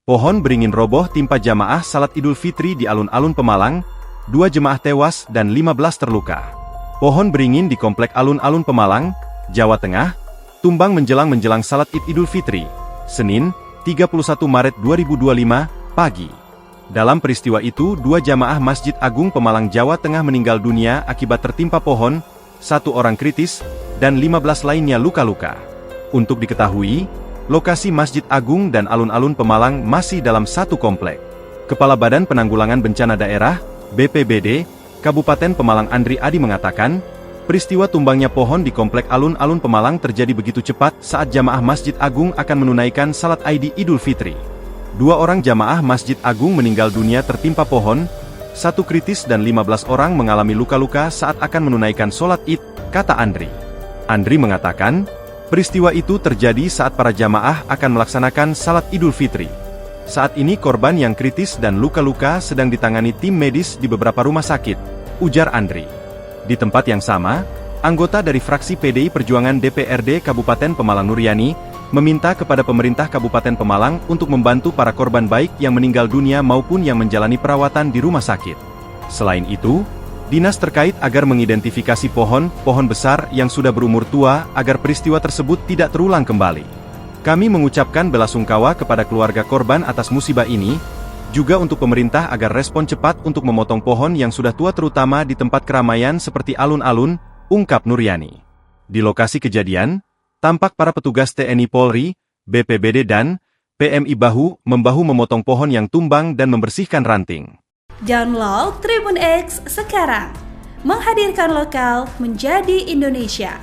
Pohon beringin roboh timpa jamaah salat Idul Fitri di alun-alun Pemalang, 2 jemaah tewas dan 15 terluka. Pohon beringin di Komplek Alun-Alun Pemalang, Jawa Tengah, tumbang menjelang salat Idul Fitri, Senin, 31 Maret 2025, pagi. Dalam peristiwa itu, 2 jamaah Masjid Agung Pemalang, Jawa Tengah meninggal dunia akibat tertimpa pohon, 1 orang kritis, dan 15 lainnya luka-luka. Untuk diketahui, lokasi Masjid Agung dan alun-alun Pemalang masih dalam satu komplek. Kepala Badan Penanggulangan Bencana Daerah, BPBD, Kabupaten Pemalang Andri Adi mengatakan, peristiwa tumbangnya pohon di komplek alun-alun Pemalang terjadi begitu cepat saat jamaah Masjid Agung akan menunaikan salat Id Idul Fitri. 2 orang jamaah Masjid Agung meninggal dunia tertimpa pohon, 1 kritis dan 15 orang mengalami luka-luka saat akan menunaikan sholat Id, kata Andri. Andri mengatakan, peristiwa itu terjadi saat para jamaah akan melaksanakan salat Idul Fitri. Saat ini korban yang kritis dan luka-luka sedang ditangani tim medis di beberapa rumah sakit, ujar Andri. Di tempat yang sama, anggota dari fraksi PDI Perjuangan DPRD Kabupaten Pemalang Nuryani, meminta kepada pemerintah Kabupaten Pemalang untuk membantu para korban baik yang meninggal dunia maupun yang menjalani perawatan di rumah sakit. Selain itu, dinas terkait agar mengidentifikasi pohon besar yang sudah berumur tua agar peristiwa tersebut tidak terulang kembali. Kami mengucapkan belasungkawa kepada keluarga korban atas musibah ini, juga untuk pemerintah agar respon cepat untuk memotong pohon yang sudah tua terutama di tempat keramaian seperti alun-alun, ungkap Nuryani. Di lokasi kejadian, tampak para petugas TNI Polri, BPBD dan PMI bahu-membahu memotong pohon yang tumbang dan membersihkan ranting. Download Tribun X sekarang, menghadirkan lokal menjadi Indonesia.